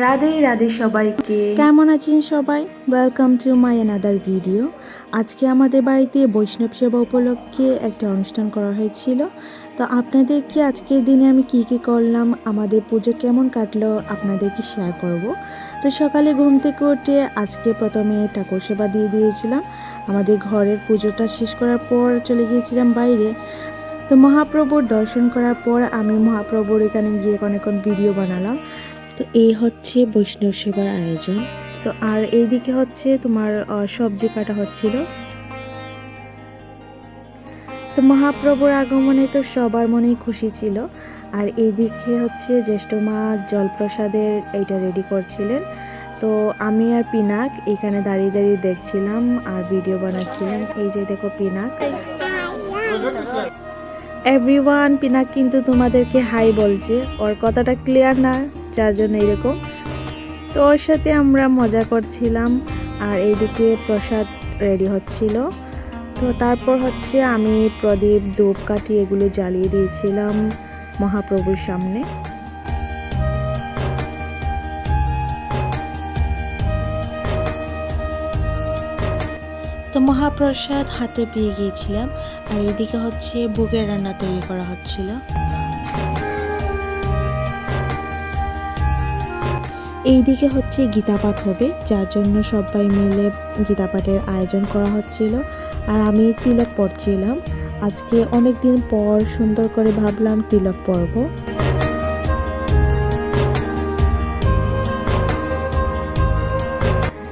রাধে রাধে সবাইকে। কেমন আছেন সবাই? Welcome to my another video. আজকে আমাদের বাড়িতে বৈষ্ণব সেবা উপলক্ষে একটা অনুষ্ঠান করা হয়েছিল। তো আপনাদেরকে আজকের দিনে আমি কি করলাম, আমাদের পুজো কেমন কাটলো আপনাদেরকে শেয়ার করব। তো সকালে ঘুম থেকে উঠে আজকে প্রথমে ঠাকুর সেবা দিয়ে দিয়েছিলাম। আমাদের ঘরের পুজোটা শেষ করার পর চলে গিয়েছিলাম বাইরে। তো মহাপ্রভুর দর্শন করার পর আমি মহাপ্রভুর এখানে গিয়ে অনেকক্ষণ ভিডিও বানালাম। তো এই হচ্ছে বৈষ্ণব সেবার আয়োজন। তো আর এইদিকে হচ্ছে তোমার সবজি কাটা হচ্ছিল। তো মহাপ্রভুর আগমনে তো সবার মনেই খুশি ছিল। আর এইদিকে হচ্ছে জ্যেষ্ঠ মা জলপ্রসাদের এইটা রেডি করছিলেন। তো আমি আর পিনাক এখানে দাঁড়িয়ে দাঁড়িয়ে দেখছিলাম আর ভিডিও বানাচ্ছিলাম। এই যে দেখো পিনাক। এভরিওয়ান, পিনাক কিন্তু তোমাদেরকে হাই বলছে, ওর কথাটা ক্লিয়ার না, যার জন্য এরকম। তো ওর সাথে আমরা মজা করছিলাম আর এইদিকে প্রসাদ রেডি হচ্ছিল। তো তারপর হচ্ছে আমি প্রদীপ ধূপকাঠি এগুলো জ্বালিয়ে দিয়েছিলাম মহাপ্রভুর সামনে। তো মহাপ্রসাদ হাতে পেয়ে গিয়েছিলাম আর এইদিকে হচ্ছে ভোগের রান্না তৈরি করা হচ্ছিল। এইদিকে হচ্ছে গীতা পাঠ হবে, যার জন্য সবাই মিলে গীতা পাঠের আয়োজন করা হচ্ছিল। আর আমি তিলক পড়ছিলাম। আজকে অনেক দিন পর সুন্দর করে ভাবলাম তিলক পরব।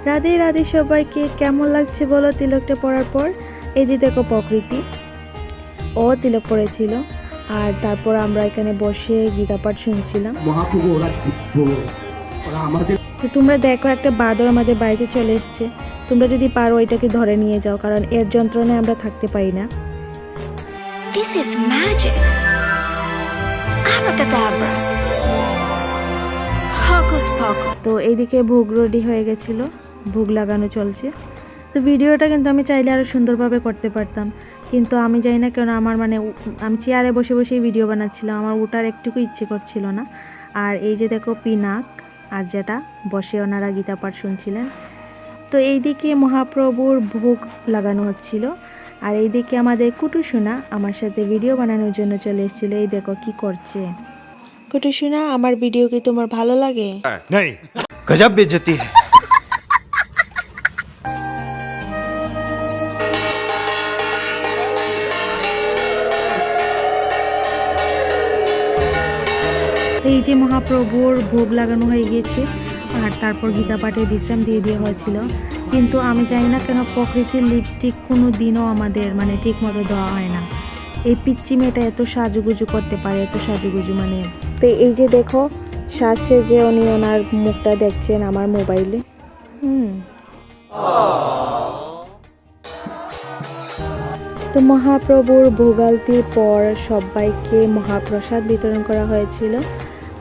রাধে রাধে সবাইকে। কেমন লাগছে বলো তিলকটা পরার পর? এই যে দেখো প্রকৃতি, ও তিলক পড়েছিল। আর তারপর আমরা এখানে বসে গীতা পাঠ শুনছিলাম। তো তোমরা দেখো একটা বাদর আমাদের বাড়িতে চলে এসছে। তোমরা যদি পারো এটাকে ধরে নিয়ে যাও, কারণ এর যন্ত্রণায় আমরা থাকতে পারি না। This is magic. Abracadabra. Hocus pocus. তো এইদিকে ভোগ রেডি হয়ে গেছিল, ভোগ লাগানো চলছে। তো ভিডিওটা কিন্তু আমি চাইলে আরও সুন্দরভাবে করতে পারতাম, কিন্তু আমি জানি না কেন আমার আমি চেয়ারে বসে বসেই ভিডিও বানাচ্ছিলাম, আমার ওটার একটুকু ইচ্ছে করছিল না। আর এই যে দেখো পিনাক আর যেটা বসে ওনারা গীতা পাঠ শুনছিলেন। তো এইদিকে মহাপ্রভুর ভোগ লাগানো হচ্ছিল আর এইদিকে আমাদের কুটুসোনা আমার সাথে ভিডিও বানানোর জন্য চলে এসেছিল। এই দেখো কি করছে। কুটুসোনা, আমার ভিডিও কি তোমার ভালো লাগে? नहीं, गजब बेइज्जती है। এই যে মহাপ্রভুর ভোগ লাগানো হয়ে গিয়েছে আর তারপর গীতা পাঠে বিশ্রাম দিয়ে দেওয়া হয়েছিল। কিন্তু আমি জানি না কেন প্রকৃতির লিপস্টিক কোনো দিনও আমাদের ঠিক মতো দেওয়া হয় না। এই পিচ্চি মেয়েটা এত সাজুগুজু করতে পারে, এত সাজুগুজু তো এই যে দেখো সাজ সেজে উনি ওনার মুখটা দেখছেন আমার মোবাইলে। তো মহাপ্রভুর ভোগালতির পর সবাইকে মহাপ্রসাদ বিতরণ করা হয়েছিল।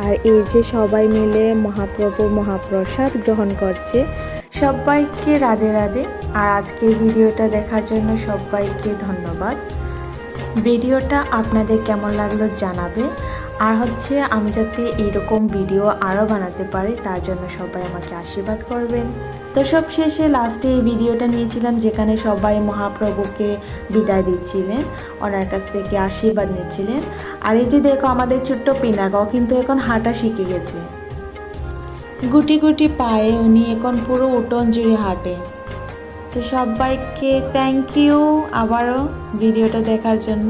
আর এই যে সবাই মিলে মহাপ্রভুর মহাপ্রসাদ গ্রহণ করছে। সবাইকে রাধে রাধে। আর আজকের ভিডিওটা দেখার জন্য সবাইকে ধন্যবাদ। ভিডিওটা আপনাদের কেমন লাগলো জানাবে। আর হচ্ছে আমি যাতে এইরকম ভিডিও আরও বানাতে পারি তার জন্য সবাই আমাকে আশীর্বাদ করবেন। তো সব শেষে লাস্টে এই ভিডিওটা নিয়েছিলাম যেখানে সবাই মহাপ্রভুকে বিদায় দিচ্ছিলেন, ওনার কাছ থেকে আশীর্বাদ নিচ্ছিলেন। আর এই যে দেখো আমাদের ছোট্ট পিনাকাও কিন্তু এখন হাঁটা শিখে গেছে। গুটি গুটি পায়ে উনি এখন পুরো উঠোন জুড়ে হাঁটে। তো সবাইকে থ্যাংক ইউ আবারও ভিডিওটা দেখার জন্য।